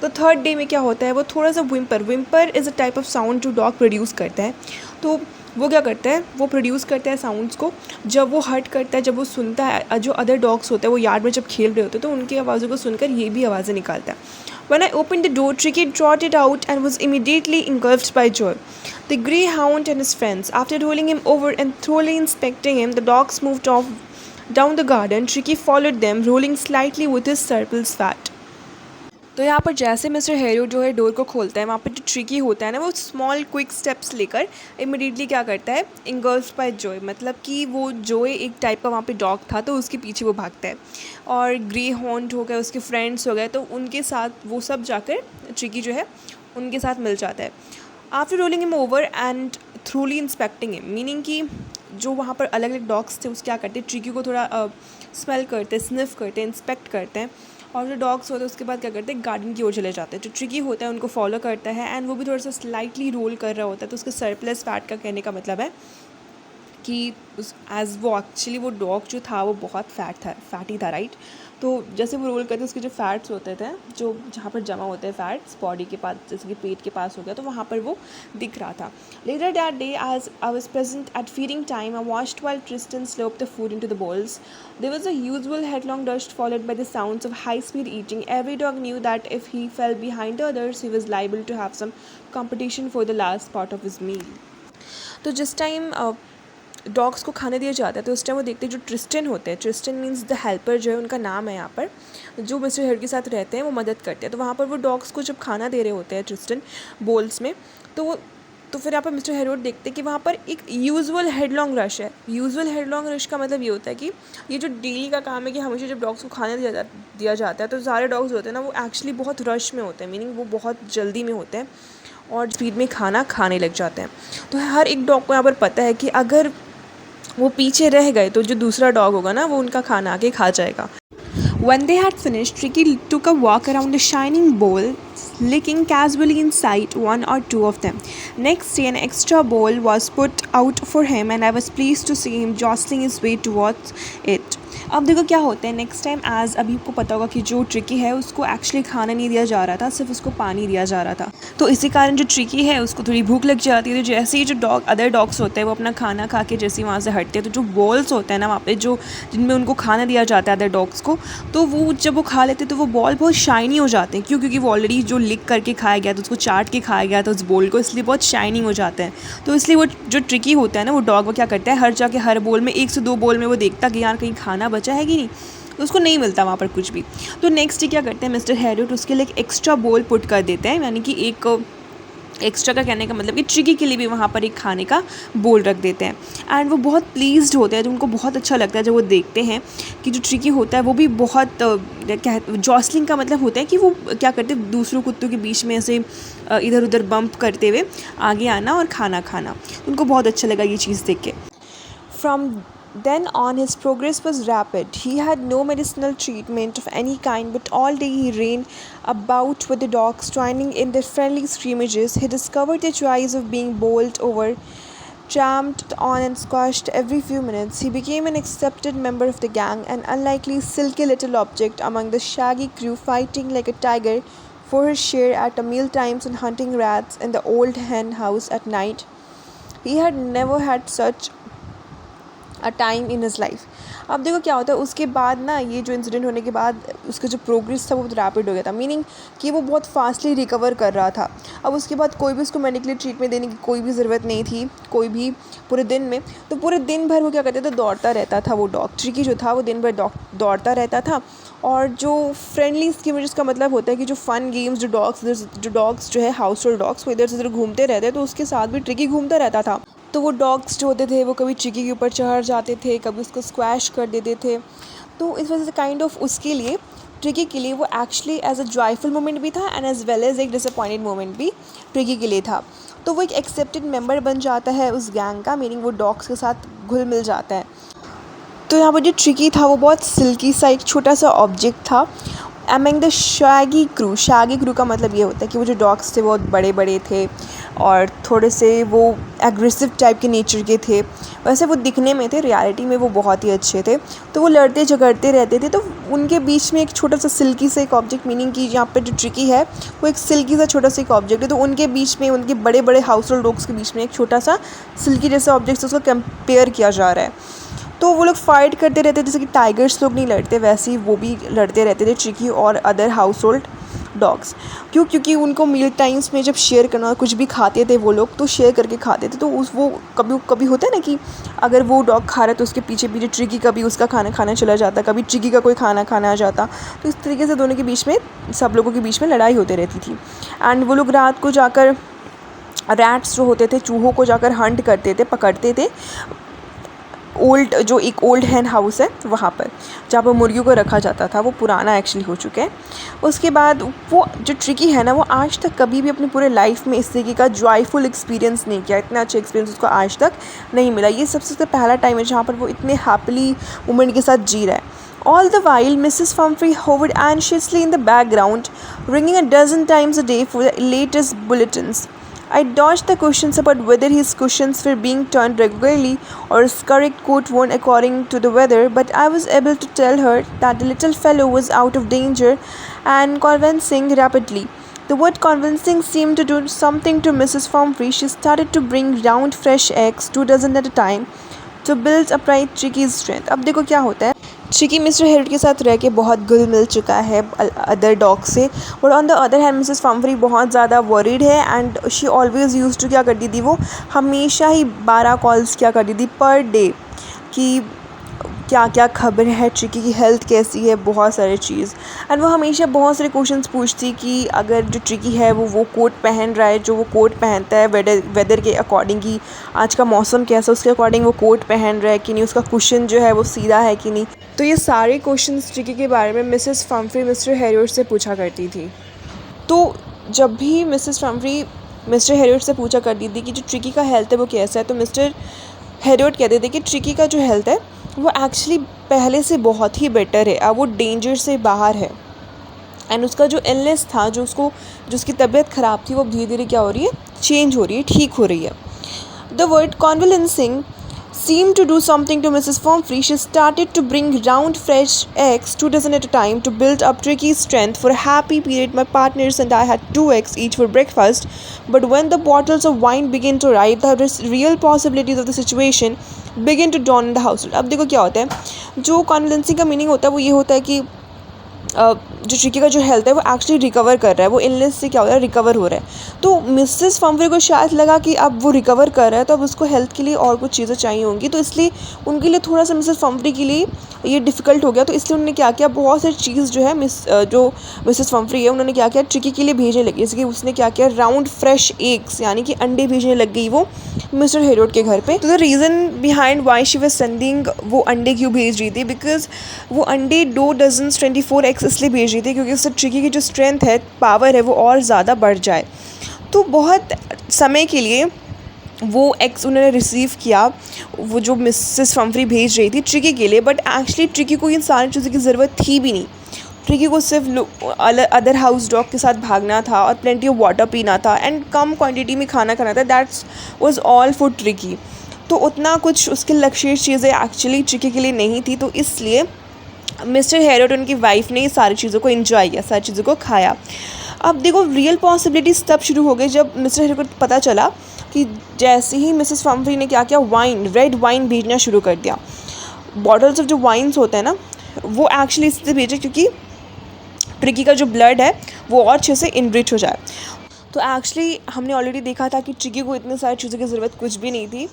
तो थर्ड डे में क्या होता है, वो थोड़ा सा whimper is a type of sound जो डॉग प्रोड्यूस करता है. तो वो क्या करता है, वो प्रोड्यूस करता है साउंड्स को. जब वो हर्ट करता है, जब वो सुनता है, जो अदर डॉग्स होते हैं वो यार्ड में जब खेल रहे होते हैं तो उनकी आवाज़ों को सुनकर ये भी आवाज़ें निकालता है. When I opened the door, Tricky trotted out and was immediately engulfed by joy. The greyhound and his friends, after rolling him over and thoroughly inspecting him, the dogs moved off down the garden. Tricky followed them, rolling slightly with his surplus fat. तो यहाँ पर जैसे मिस्टर हैरियट जो है डोर को खोलता है, वहाँ पर जो ट्रिकी होता है ना, वो स्मॉल क्विक स्टेप्स लेकर इमिडिएटली क्या करता है, इंगल्फ्ड बाय जॉय. मतलब कि वो जॉय एक टाइप का वहाँ पे डॉग था तो उसके पीछे वो भागता है. और ग्रे हॉर्न हो गए, उसके फ्रेंड्स हो गए, तो उनके साथ वो सब जाकर ट्रिकी जो है उनके साथ मिल जाता है. After rolling him over and थ्रूली inspecting him, meaning कि जो वहाँ पर अलग अलग डॉग्स थे उस क्या करते हैं, ट्रिकी को थोड़ा स्मेल करते हैं, स्निफ करते हैं, इंस्पेक्ट करते हैं. और जो डॉग्स होते हैं उसके बाद क्या करते हैं, गार्डन की ओर चले जाते हैं. जो ट्रिकी होता है उनको फॉलो करता है एंड वो भी थोड़ा सा स्लाइटली रोल कर रहा होता है. तो उसके सरप्लस फैट का कहने का मतलब है कि उस एज वो एक्चुअली वो डॉग जो था वो बहुत फैटी था, राइट. तो जैसे वो रोल करते उसके जो फैट्स होते थे, जो जहाँ पर जमा होते हैं फैट्स बॉडी के पास, जैसे कि पेट के पास हो गया, तो वहाँ पर वो दिख रहा था. Later that day as I was present at feeding time, I watched while Tristan slop the food into the bowls. There was a usual headlong rush followed by the sounds of high-speed eating. Every dog knew that if he fell behind the others, he was liable to have some competition for the last part of his meal. तो जिस टाइम डॉग्स को खाने दिया जाता है तो उस टाइम वो देखते हैं जो ट्रिस्टन होते हैं, ट्रिस्टन मीन्स द हेल्पर जो है उनका नाम है यहाँ पर, जो मिस्टर हैरियट के साथ रहते हैं वो मदद करते हैं. तो वहाँ पर वो डॉग्स को जब खाना दे रहे होते हैं ट्रिस्टन बोल्स में, तो फिर यहाँ पर मिस्टर हैरियट देखते हैं कि वहाँ पर एक यूजुअल हेडलॉन्ग रश है. यूजुअल हेडलॉन्ग रश का मतलब ये होता है कि ये जो डेली का काम है कि हमेशा जब डॉग्स को खाना दिया जाता है तो सारे डॉग्स होते हैं ना वो एक्चुअली बहुत रश में होते हैं, मीनिंग वो बहुत जल्दी में होते हैं और स्पीड में खाना खाने लग जाते हैं. तो हर एक डॉग को यहाँ पर पता है कि अगर वो पीछे रह गए तो जो दूसरा डॉग होगा ना वो उनका खाना आके खा जाएगा. When they had finished, Tricky took a walk around the shining bowl, licking casually inside one or two of them. Next day, an extra bowl was put out for him, and I was pleased to see him jostling his way towards it. अब देखो क्या होता है, नेक्स्ट टाइम एज अभी आपको पता होगा कि जो ट्रिकी है उसको एक्चुअली खाना नहीं दिया जा रहा था, सिर्फ उसको पानी दिया जा रहा था. तो इसी कारण जो ट्रिकी है उसको थोड़ी भूख लग जाती है. तो जैसे ही जो अदर डॉग्स होते हैं वो अपना खाना खा के जैसे ही वहाँ से हटते हैं, तो जो बॉल्स होते हैं ना वहाँ पे जो जिनमें उनको खाना दिया जाता है अदर डॉग्स को, तो वो जब वो खा लेते हैं तो वो बॉल बहुत शाइनी हो जाते हैं. क्यों? क्योंकि वो ऑलरेडी जो लिक करके खाया गया था, उसको चाट के खाया गया था उस बॉल को, इसलिए बहुत शाइनिंग हो जाते हैं. तो इसलिए वो जो ट्रिकी होता है ना वो डॉग वो क्या करता है, हर जाके हर बॉल में 1 से 2 बॉल में वो देखता कि यार कहीं खाना बचा है कि नहीं. तो उसको नहीं मिलता वहाँ पर कुछ भी। तो नेक्स्ट डे क्या करते हैं मिस्टर हैरियट, उसके लिए एक एक्स्ट्रा बोल पुट कर देते हैं, यानी कि एक एक्स्ट्रा का कहने का मतलब कि ट्रिकी के लिए भी वहाँ पर एक खाने का बोल रख देते हैं। एंड वो बहुत प्लीज्ड होते हैं, जो उनको बहुत अच्छा लगता है जब वो देखते हैं कि जो ट्रिकी होता है वो भी बहुत जॉसलिंग का मतलब होता है कि वो क्या करते हैं दूसरों कुत्तों के बीच में ऐसे इधर उधर बम्प करते हुए आगे आना और खाना खाना। उनको बहुत अच्छा लगा ये चीज़ देख के। From then on, his progress was rapid. He had no medicinal treatment of any kind, but all day he ran about with the dogs, joining in their friendly scrimmages. He discovered the joys of being bowled over, tramped on, and squashed every few minutes. He became an accepted member of the gang, an unlikely, silky little object among the shaggy crew, fighting like a tiger for his share at meal times and hunting rats in the old hen house at night. He had never had such a time in his life. अब देखो क्या होता है उसके बाद ना, ये जो इंसिडेंट होने के बाद उसका जो प्रोग्रेस था वो बहुत रैपिड हो गया था, मीनिंग कि वो बहुत फास्टली रिकवर कर रहा था। अब उसके बाद कोई भी उसको मेडिकली ट्रीटमेंट देने की कोई भी ज़रूरत नहीं थी, कोई भी पूरे दिन में। तो पूरे दिन भर वो क्या करता था, दौड़ता रहता था। वो डॉग ट्रिकी जो था वो दिन भर दौड़ता रहता था। और जो फ्रेंडली स्कीमर्स का मतलब होता है कि जो फ़न गेम्स, जो डॉग्स जो है हाउस होल्ड डॉग्स वो इधर से उधर घूमते रहते हैं, तो उसके साथ भी ट्रिकी घूमता रहता था। तो वो डॉग्स जो होते थे वो कभी ट्रिकी के ऊपर चढ़ जाते थे, कभी उसको स्क्वैश कर देते थे। तो इस वजह से काइंड ऑफ उसके लिए, ट्रिकी के लिए वो actually as a joyful moment भी था एंड एज वेल एज एक डिसअपॉइंटेड मोमेंट भी ट्रिकी के लिए था। तो वो एक एक्सेप्टेड मेंबर बन जाता है उस गैंग का, मीनिंग वो डॉग्स के साथ घुल मिल जाता है। तो यहाँ पर जो ट्रिकी था वो बहुत सिल्की सा एक छोटा सा ऑब्जेक्ट था अमंग द शैगी क्रू का मतलब ये होता है कि वो जो डॉग्स थे वो बहुत बड़े बड़े थे और थोड़े से वो एग्रेसिव टाइप के नेचर के थे। वैसे वो दिखने में थे, रियलिटी में वो बहुत ही अच्छे थे। तो वो लड़ते झगड़ते रहते थे। तो उनके बीच में एक छोटा सा सिल्की सा एक ऑब्जेक्ट, मीनिंग कि यहाँ पर जो ट्रिकी है वो एक सिल्की सा छोटा सा एक ऑब्जेक्ट है। तो उनके बीच में, उनके बड़े बड़े हाउस होल्ड डॉग्स के बीच में एक छोटा सा सिल्की जैसा ऑब्जेक्ट से उसको कंपेयर किया जा रहा है। तो वो लोग फाइट करते रहते, जैसे कि टाइगर्स लोग नहीं लड़ते वैसे ही वो भी लड़ते रहते थे, ट्रिकी और अदर हाउस होल्ड डॉग्स। क्योंकि उनको मील टाइम्स में जब शेयर करना, कुछ भी खाते थे वो लोग तो शेयर करके खाते थे। तो वो कभी होता है ना कि अगर वो डॉग खा रहा है तो उसके पीछे पीछे ट्रिकी कभी उसका खाना खाना चला जाता, कभी ट्रिकी का कोई खाना खाना आ जाता। तो इस तरीके से दोनों के बीच में, सब लोगों के बीच में लड़ाई होती रहती थी। एंड वो लोग रात को जाकर रैट्स जो होते थे, चूहों को जाकर हंट करते थे, पकड़ते थे। एक ओल्ड हैन हाउस है वहाँ पर, जहाँ पर मुर्गियों को रखा जाता था, वो पुराना एक्चुअली हो चुका है। उसके बाद वो जो ट्रिकी है ना, वो आज तक कभी भी अपनी पूरे लाइफ में इस तरीके का जॉयफुल एक्सपीरियंस नहीं किया, इतना अच्छा एक्सपीरियंस उसको आज तक नहीं मिला। ये सबसे पहला टाइम है जहाँ पर वो इतने हैप्पीली मोमेंट के साथ जी रहा है। All the while, Mrs. Pumphrey hovered anxiously in the background, ringing a dozen times a day for the latest bulletins. I dodged the questions about whether his cushions were being turned regularly or his correct coat worn according to the weather, but I was able to tell her that the little fellow was out of danger and convincing rapidly. The word convincing seemed to do something to Mrs. Pumphrey. She started to bring round fresh eggs, 2 dozen at a time, to build upright Tricky's strength. अब देखो क्या होता है, ट्रिकी मिस्टर हैरियट के साथ रह के बहुत घुल मिल चुका है अदर डॉग से, और on the other hand Mrs Pumphrey बहुत ज़्यादा वरीड है and she always use to क्या करती थी, वो हमेशा ही 12 कॉल्स क्या करती थी पर डे कि क्या क्या खबर है, ट्रिकी की हेल्थ कैसी है, बहुत सारी चीज़। एंड वो हमेशा बहुत सारे क्वेश्चंस पूछती कि अगर जो ट्रिकी है वो कोट पहन रहा है, जो वो कोट पहनता है वेदर के अकॉर्डिंग, कि आज का मौसम कैसा, उसके अकॉर्डिंग वो कोट पहन रहा है कि नहीं, उसका कुशन जो है वो सीधा है कि नहीं। तो ये सारे क्वेश्चंस ट्रिकी के बारे में मिसेस पम्फ्री मिस्टर हैरियट से पूछा करती थी। तो जब भी मिसेस पम्फ्री मिस्टर हैरियट से पूछा करती थी कि जो ट्रिकी का हेल्थ है वो कैसा है, तो मिस्टर हैरियट कहते थे कि ट्रिकी का जो हेल्थ है वो एक्चुअली पहले से बहुत ही बेटर है, अब वो डेंजर से बाहर है। एंड उसका जो इलनेस था, जो उसकी तबीयत ख़राब थी, वो धीरे धीरे क्या हो रही है, चेंज हो रही है, ठीक हो रही है। The word convalescing seemed to do something to Mrs. Pumphrey. She started to bring round fresh eggs, 2 dozen at a time, to build up Tricky's strength. For a happy period, my partners and I had 2 eggs each for breakfast. But when the bottles of wine began to arrive, the real possibilities of the situation began to dawn in the household. अब देखो क्या होता है, जो कॉन्वलेंसिंग का मीनिंग होता है वो ये होता है कि जो ट्रिकी का जो हेल्थ है वो एक्चुअली रिकवर कर रहा है, वो इलनेस से क्या हो रहा है, रिकवर हो रहा है। तो मिसेस फम्फ्रे को शायद लगा कि अब वो रिकवर कर रहा है तो अब उसको हेल्थ के लिए और कुछ चीज़ें चाहिए होंगी, तो इसलिए उनके लिए थोड़ा सा मिसेस फम्फ्रे के लिए ये डिफ़िकल्ट हो गया। तो इसलिए उन्होंने क्या किया, बहुत सारी चीज़ जो है जो मिसेस फम्फ्रे है उन्होंने क्या किया, ट्रिकी के लिए भेजने लगी। जैसे कि उसने क्या किया, राउंड फ्रेश एग्स यानी कि अंडे भेजने लग गई वो मिस्टर हेरोड के घर पे। तो the reason behind why she was sending, वो अंडे क्यों भेज रही थी, बिकॉज वो अंडे 2 डज़न्स 24 एग्स इसलिए भेज रही थी क्योंकि उससे ट्रिकी की जो स्ट्रेंथ है, पावर है, वो और ज़्यादा बढ़ जाए। तो बहुत समय के लिए वो एग्स उन्होंने रिसीव किया, वो जो मिसेस फम्फ्री भेज रही थी ट्रिकी के लिए, बट एक्चुअली ट्रिकी को इन सारी चीज़ों की ज़रूरत थी भी नहीं। ट्रिकी को सिर्फ अदर हाउस डॉग के साथ भागना था और प्लेंटी ऑफ वाटर पीना था एंड कम क्वांटिटी में खाना खाना था, that's was all for tricky. तो उतना कुछ उसके लग्जरियस चीज़ें एक्चुअली ट्रिकी के लिए नहीं थी, तो इसलिए मिस्टर हेरोड उनकी वाइफ ने ये सारी चीज़ों को एंजॉय किया, सारी चीज़ों को खाया। अब देखो रियल पॉसिबिलिटीज़ तब शुरू हो गई जब मिस्टर हेरोड को पता चला कि जैसे ही मिसेस फम्फ्री ने क्या किया, वाइन, रेड वाइन भेजना शुरू कर दिया। बॉटल्स ऑफ जो वाइन्स होते हैं ना, वो एक्चुअली इसलिए भेजे क्योंकि ट्रिकी का जो ब्लड है वो और अच्छे से इनरिच हो जाए। तो एक्चुअली हमने ऑलरेडी देखा था कि ट्रिकी को इतनी सारी चीज़ों की ज़रूरत कुछ भी नहीं थी।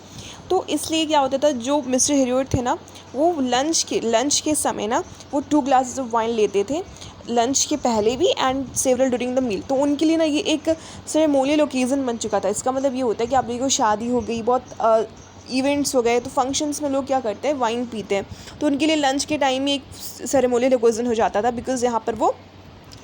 तो इसलिए क्या होता था, जो मिस्टर हेरोड थे ना, वो लंच के समय ना वो 2 ग्लासेस ऑफ वाइन लेते थे, लंच के पहले भी and several during the meal. तो उनके लिए ना ये एक सेरेमोनियल ओकेज़न बन चुका था। इसका मतलब ये होता है कि आप देखो शादी हो गई, बहुत इवेंट्स हो गए, तो फंक्शंस में लोग क्या करते हैं, वाइन पीते हैं। तो उनके लिए लंच के टाइम ही एक सेरेमोनियल ओकेज़न हो जाता था, बिकॉज यहाँ पर वो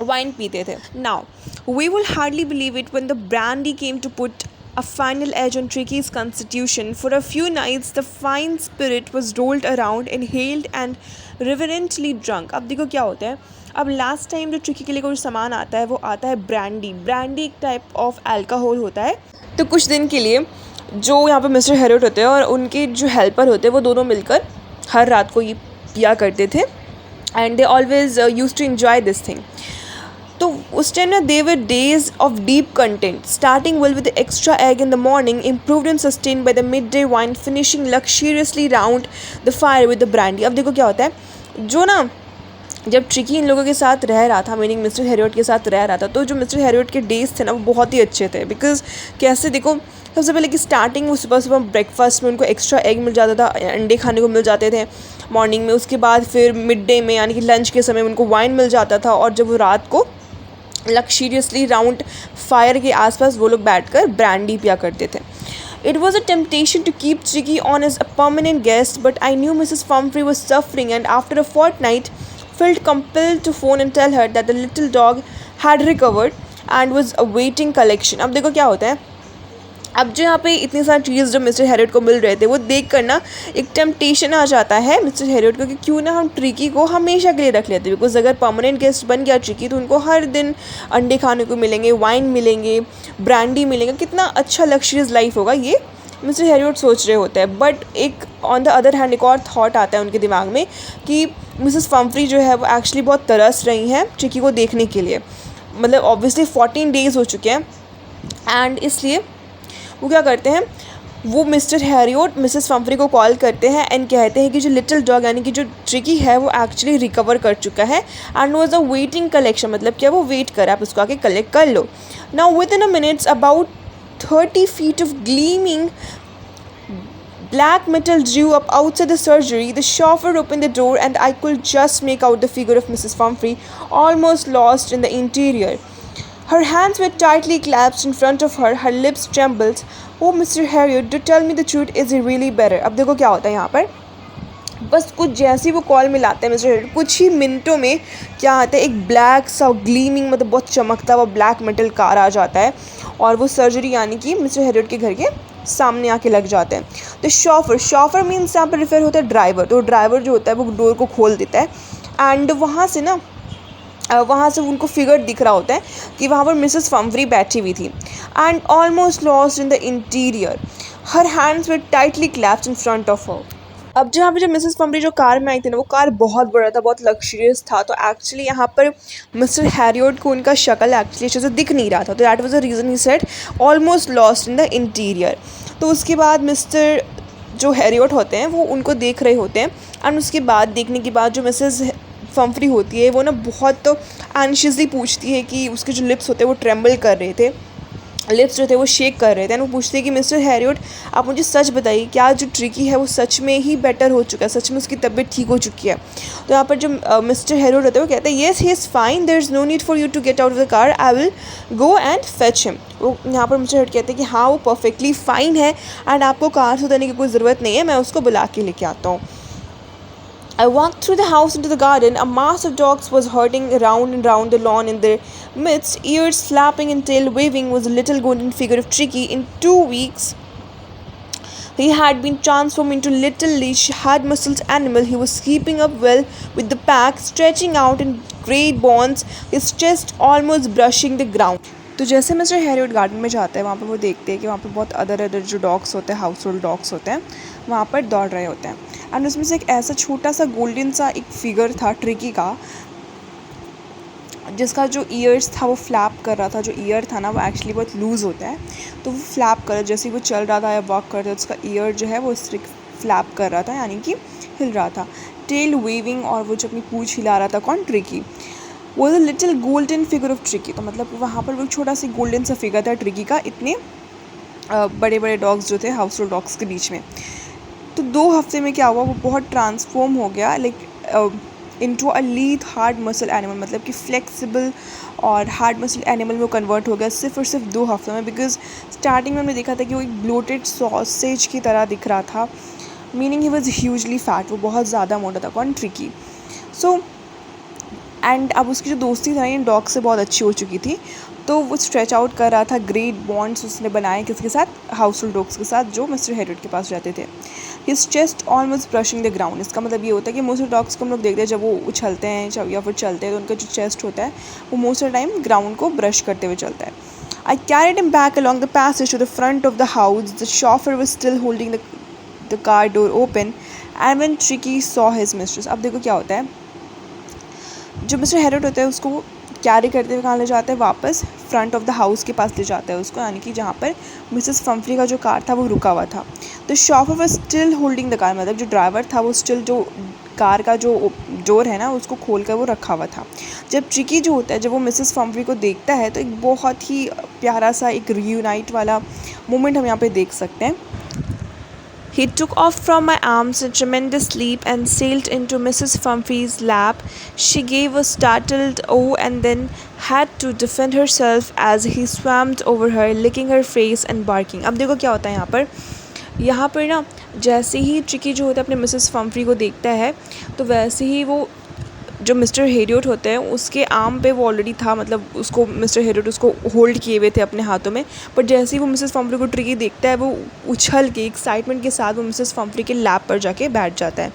वाइन पीते थे। Now we will hardly believe it when the brandy came to put a final edge on Tricky's constitution. For a few nights, the fine spirit was rolled around, inhaled and reverently drunk. अब देखो क्या होता है, अब लास्ट टाइम जो ट्रिकी के लिए कोई सामान आता है वो आता है ब्रांडी। ब्रांडी एक टाइप ऑफ अल्कोहल होता है। तो कुछ दिन के लिए जो यहाँ पे मिस्टर हेरोड होते हैं और उनके जो हेल्पर होते हैं वो दोनों मिलकर हर रात को ये पिया करते थे and they always use to enjoy this thing. तो उस टाइम ना they were days of deep content, starting well with extra egg in the morning, improved and sustained by the midday wine, finishing luxuriously round the fire with the brandy. अब देखो क्या होता है, जो ना जब ट्रिकी इन लोगों के साथ रह रहा था, मीनिंग मिस्टर हेरोड के साथ रह रहा था, तो जो मिस्टर हेरोड के डेज थे ना वो बहुत ही अच्छे थे। बिकॉज कैसे देखो, सबसे पहले कि स्टार्टिंग वो सुबह सुबह ब्रेकफास्ट में उनको एक्स्ट्रा एग मिल जाता था, अंडे खाने को मिल जाते थे मॉर्निंग में। उसके बाद फिर मिड डे में यानी कि लंच के समय उनको वाइन मिल जाता था, और जब वो रात को लक्शरियसली राउंड फायर के आसपास वो लोग बैठकर ब्रांडी पिया करते थे। It was a temptation to keep Tricky on as a permanent guest, but I knew Mrs. Pumphrey was suffering, and after a fortnight, felt compelled to phone and tell her that the little dog had recovered and was awaiting collection. अब देखो क्या होता है, अब जो यहाँ पे इतनी सारी चीज़ जो मिस्टर हेरोड को मिल रहे थे वो देख कर ना एक टेम्पटेशन आ जाता है मिस्टर हेरोड को कि क्यों ना हम ट्रिकी को हमेशा के लिए रख लेते हैं। बिकॉज अगर परमानेंट गेस्ट बन गया ट्रिकी तो उनको हर दिन अंडे खाने को मिलेंगे, वाइन मिलेंगे, ब्रांडी मिलेंगे, कितना अच्छा लग्जरियस लाइफ होगा, ये मिस्टर हेरोड सोच रहे होते हैं। बट एक ऑन द अदर हैंड एक और थाट आता है उनके दिमाग में कि मिसेस पम्फ्री जो है वो एक्चुअली बहुत तरस रही हैं ट्रिकी को देखने के लिए। मतलब ऑब्वियसली 14 डेज़ हो चुके हैं एंड इसलिए वो क्या करते हैं, वो मिस्टर हेरोड मिसेस पम्फ्री को कॉल करते हैं एंड कहते हैं कि जो लिटिल डॉग यानी कि जो ट्रिकी है वो एक्चुअली रिकवर कर चुका है and was a waiting collection. मतलब क्या, वो वेट कर, आप उसको आके कलेक्ट कर लो। Now within a minutes about 30 feet of gleaming black metal drew up outside the surgery. The chauffeur opened the door and I could just make out the figure of Mrs. Pumphrey, almost lost in the interior. Her hands were tightly clasped in front of her. Her lips trembled. Oh, Mr. Harriot, do tell me the truth. Is he really better? अब देखो क्या होता है यहाँ पर, बस कुछ जैसे ही वो कॉल मिलाते हैं मिस्टर हेरोड, कुछ ही मिनटों में क्या आता है, एक ब्लैक सा ग्लीमिंग, मतलब बहुत चमकता हुआ ब्लैक मेटल कार आ जाता है और वो सर्जरी यानी कि मिस्टर हेरोड के घर के सामने आके लग जाते हैं। तो शॉफर मीन्स यहाँ पर रिफर होता है ड्राइवर। तो ड्राइवर जो होता है वो डोर को खोल देता है एंड वहाँ से उनको फिगर दिख रहा होता है कि वहाँ पर मिसेस पम्फ्री बैठी हुई थी and almost lost in the interior. Her hands were tightly clapped in front of her. अब जो यहाँ पे जो मिसेस पम्फ्री जो कार में आई थी ना, वो कार बहुत बड़ा था, बहुत लग्जरियस था। तो एक्चुअली यहाँ पर मिस्टर हेरोड को उनका शक्ल एक्चुअली अच्छे से दिख नहीं रहा था। तो that was the reason he said almost lost in the interior. तो उसके बाद मिस्टर जो हेरोड होते हैं वो उनको देख रहे होते हैं एंड उसके बाद देखने के बाद जो फम्फरी होती है वो ना बहुत एंशियसली पूछती है कि उसके जो लिप्स होते हैं वो ट्रेम्बल कर रहे थे, लिप्स जो थे वो शेक कर रहे थे, एंड वो पूछते हैं कि मिस्टर हैरियट आप मुझे सच बताइए क्या जो ट्रिकी है वो सच में ही बेटर हो चुका है, सच में उसकी तबीयत ठीक हो चुकी है। तो यहाँ पर जो मिस्टर हैरियट होते हैं वो कहते हैं yes he is fine, there is no need for you to get out of the car, I will go and fetch him. वो यहाँ पर मिस्टर हैरियट कहते हैं कि हाँ वो परफेक्टली फ़ाइन है एंड आपको कार से उतरने की कोई ज़रूरत नहीं है, मैं उसको बुला के लेके आता हूँ। I walked through the house into the garden. A mass of dogs was herding round and round the lawn. In their midst, ears flapping and tail waving, was a little golden figure of Tricky. In 2 weeks, he had been transformed into a little leash, hard-muscled animal. He was keeping up well with the pack, stretching out in great bonds, his chest almost brushing the ground. तो जैसे मिस्टर हैरियट गार्डन में जाते हैं वहाँ पर वो देखते हैं कि वहाँ पर बहुत अदर जो डॉग्स होते हैं, हाउस होल्ड डॉग्स होते हैं, वहाँ पर दौड़ रहे होते हैं। एंड उसमें से एक ऐसा छोटा सा गोल्डन सा एक फिगर था ट्रिकी का, जिसका जो ईयर्स था वो फ्लैप कर रहा था। जो ईयर था ना वो एक्चुअली बहुत लूज़ होता है, तो वो फ्लैप कर जैसे ही वो चल रहा था या वॉक कर रहा था उसका ईयर जो है वो फ्लैप कर रहा था, यानी कि हिल रहा था। टेल वेविंग, और वो जो अपनी पूँछ हिला रहा था कौन, ट्रिकी। वो the little golden figure of tricky, तो मतलब वहाँ पर वो छोटा सा गोल्डन सा फिगर था ट्रिकी का इतने बड़े बड़े डॉग्स जो थे हाउस होल्ड डॉग्स के बीच में। तो 2 हफ्ते में क्या हुआ, वो बहुत ट्रांसफॉर्म हो गया like into a lithe hard muscle animal, मतलब कि फ्लेक्सिबल और हार्ड मसल एनिमल में वो कन्वर्ट हो गया सिर्फ और सिर्फ 2 हफ्तों में। बिकॉज स्टार्टिंग में हमने देखा था कि वो एक ब्लोटेड सॉसेज की तरह दिख रहा था, meaning he was hugely fat, वो बहुत ज़्यादा मोटा था कौन, ट्रिकी। सो एंड अब उसकी जो दोस्ती था इन डॉग से बहुत अच्छी हो चुकी थी, तो वो स्ट्रेच आउट कर रहा था, ग्रेट बॉन्ड्स उसने बनाए किसके साथ, हाउस होल्ड डॉग्स के साथ जो मिस्टर हैरियट के पास रहते थे। His chest almost brushing the ground, इसका मतलब ये होता है कि मोस्ट ऑफ डॉग्स को हम लोग देखते हैं जब वो उछलते हैं या फिर चलते हैं तो उनका जो चेस्ट होता है वो मोस्ट ऑफ टाइम ग्राउंड को ब्रश करते हुए चलता है। I carried him back along the passage to the front of the house, the chauffeur was still holding the car door open and when Tricky saw his mistress. अब देखो क्या होता है, जो मिस्टर हैरियट होता है उसको कैरी करते हुए कहाँ ले जाते हैं, वापस फ्रंट ऑफ द हाउस के पास ले जाता है उसको, यानी कि जहाँ पर मिसेस फम्फरी का जो कार था वो रुका हुआ था। तो chauffeur was still holding the car, मतलब जो ड्राइवर था वो स्टिल जो कार का जो डोर है ना उसको खोल कर वो रखा हुआ था। जब ट्रिकी जो होता है जब वो मिसेस फम्फरी को देखता है तो एक बहुत ही प्यारा सा एक रियूनाइट वाला मोमेंट हम यहाँ पे देख सकते हैं। He took off from my arms in tremendous leap and sailed into Mrs. Pumphrey's lap. She gave a startled "oh" and then had to defend herself as he swam over her, licking her face and barking. अब देखो क्या होता है यहाँ पर ना जैसे ही ट्रिकी जो होता है अपने मिसेस फम्फरी को देखता है तो वैसे ही वो जो मिस्टर हैरियट होते हैं उसके आर्म पे वो ऑलरेडी था, मतलब उसको मिस्टर हैरियट उसको होल्ड किए हुए थे अपने हाथों में, बट जैसे ही वो मिसेस फम्फरी को ट्रिकी देखता है वो उछल के एक्साइटमेंट के साथ वो मिसेस फम्फरी के लैप पर जाके बैठ जाता है।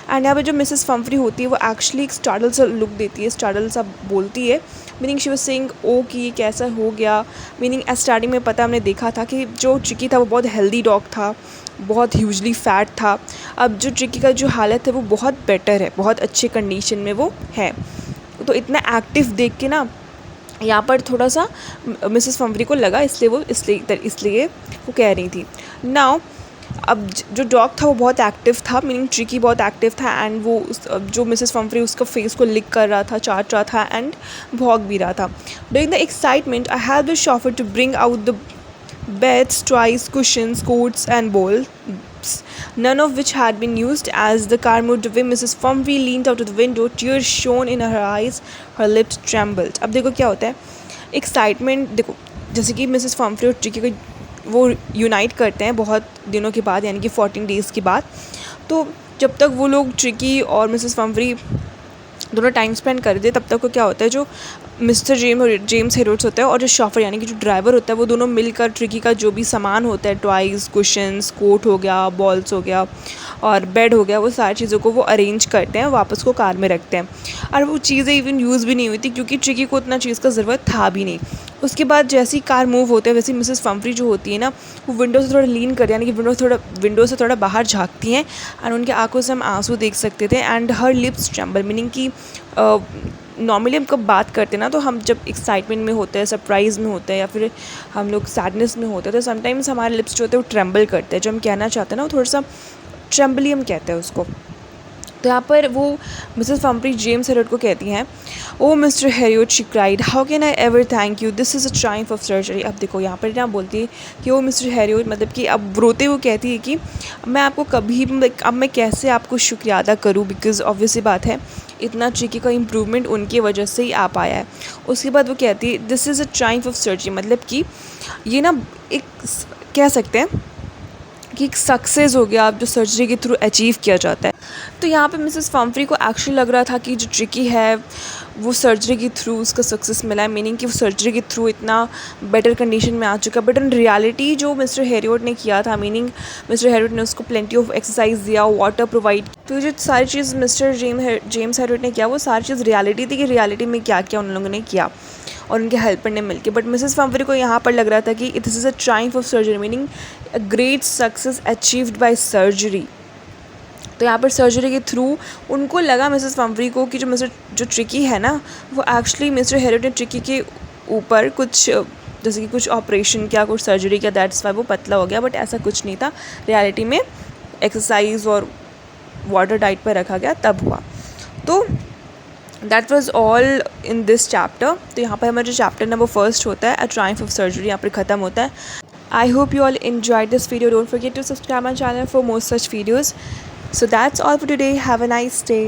एंड यहाँ पे जो मिसेस फम्फरी होती है वो एक्चुअली एक स्टार्टल सा लुक देती है, स्टार्टल सा बोलती है, मीनिंग शी वाज सेइंग ओ कि ये कैसा हो गया। मीनिंग स्टार्टिंग में पता हमने देखा था कि जो ट्रिकी था वो बहुत हेल्दी डॉग था, बहुत ह्यूजली फैट था। अब जो ट्रिकी का जो हालत है वो बहुत बेटर है, बहुत अच्छे कंडीशन में वो है। तो इतना एक्टिव देख के ना यहाँ पर थोड़ा सा मिसेस फम्फरी को लगा, इसलिए वो कह रही थी। नाउ अब जो डॉग था वो बहुत एक्टिव था, मीनिंग ट्रिकी बहुत एक्टिव था, एंड वो जो मिसेस फम्फरी उसका फेस को लिक कर रहा था, चाट रहा था एंड भौंक भी रहा था। During the excitement I helped the chauffeur to bring out the beds, toys, cushions, coats and bowls, none of which had been used. As the car moved away, Mrs. Pumphrey leaned out of the window, tears shone in her eyes, her lips trembled. अब देखो क्या होता है, एक्साइटमेंट देखो, जैसे कि मिसेस फम्फरी और ट्रिकी को वो यूनाइट करते हैं बहुत दिनों के बाद, यानी कि 14 डेज़ के बाद। तो जब तक वो लोग ट्रिकी और मिसेस फम्फरी दोनों टाइम स्पेंड कर दे तब तक को क्या होता है, जो मिस्टर जेम्स हैरियट होता है और जो शॉफर यानी कि जो ड्राइवर होता है वो दोनों मिलकर ट्रिकी का जो भी सामान होता है, टॉयज़, कुशन्स, कोट हो गया, बॉल्स हो गया और बेड हो गया, वो सारी चीज़ों को वो अरेंज करते हैं, वापस को कार में रखते हैं। और वो चीज़ें इवन यूज़ भी नहीं हुई थी क्योंकि ट्रिकी को उतना चीज़ का ज़रूरत था भी नहीं। उसके बाद जैसे ही कार मूव होते हैं वैसे ही मिसेस फम्फरी जो होती है ना वो विंडो से थोड़ा लीन करती है, यानी कि विंडो से थोड़ा बाहर झाँकती हैं एंड उनके आंखों से हम आंसू देख सकते थे। And her lips tremble, meaning कि नॉर्मली हम कब बात करते हैं ना तो हम जब एक्साइटमेंट में होते हैं, सरप्राइज़ में होते हैं या फिर हम लोग सैडनेस में होते हैं तो समटाइम्स हमारे लिप्स जो होते हैं वो ट्रेम्बल करते हैं, जो हम कहना चाहते हैं ना वो थोड़ा सा ट्रेम्बली हम कहते हैं उसको। तो यहाँ पर वो मिसेस फम्प्री जेम्स हेरियट को कहती हैं, oh Mr Herriot she cried, how can I ever thank you, this is a triumph of surgery. अब देखो यहाँ पर ना बोलती है कि ओ मिस्टर हेरियट, मतलब कि अब रोते हुए कहती है कि मैं आपको कभी, अब मैं कैसे आपको शुक्रिया अदा करूँ, बिकॉज ऑब्वियसली बात है इतना चिकी का इम्प्रूवमेंट उनकी वजह से ही आ पाया है। उसके बाद वो कहती है this is a triumph of surgery, मतलब कि ये ना एक कह सकते हैं कि एक सक्सेस हो गया आप जो सर्जरी के थ्रू अचीव किया जाता है। तो यहाँ पे मिसेस फम्फ्री को एक्चुअली लग रहा था कि जो ट्रिकी है वो सर्जरी के थ्रू उसका सक्सेस मिला है, मीनिंग कि वो सर्जरी के थ्रू इतना बेटर कंडीशन में आ चुका है। बट इन रियलिटी जो मिस्टर हेरियट ने किया था, मीनिंग मिस्टर हेरियट ने उसको प्लेंटी ऑफ एक्सरसाइज दिया, वाटर प्रोवाइड, तो जो सारी चीज़ मिस्टर जेम्स हेरियट ने किया वो सारी चीज़ रियलिटी थी कि रियलिटी में क्या क्या उन लोगों ने किया और उनके हेल्पर ने मिलकर। बट मिसेस फम्फ्री को यहाँ पर लग रहा था कि this is a triumph of surgery, meaning a great success achieved by surgery. तो यहाँ पर सर्जरी के थ्रू उनको लगा मिसेस फम्फ्री को कि जो ट्रिकी है ना वो एक्चुअली मिस्टर हेरियट ने ट्रिकी के ऊपर कुछ जैसे कि कुछ ऑपरेशन किया, कुछ सर्जरी किया, दैट्स वाई वो पतला हो गया। बट ऐसा कुछ नहीं था, रियलिटी में एक्सरसाइज और वाटर डाइट पर रखा गया तब हुआ। तो that was all in this chapter. तो यहाँ पर हमारा जो चैप्टर नंबर 1 होता है अ ट्रायम्फ ऑफ सर्जरी यहाँ पर ख़त्म होता है। I hope you all enjoyed this video. Don't forget to subscribe my channel for more such videos. So that's all for today. Have a nice day.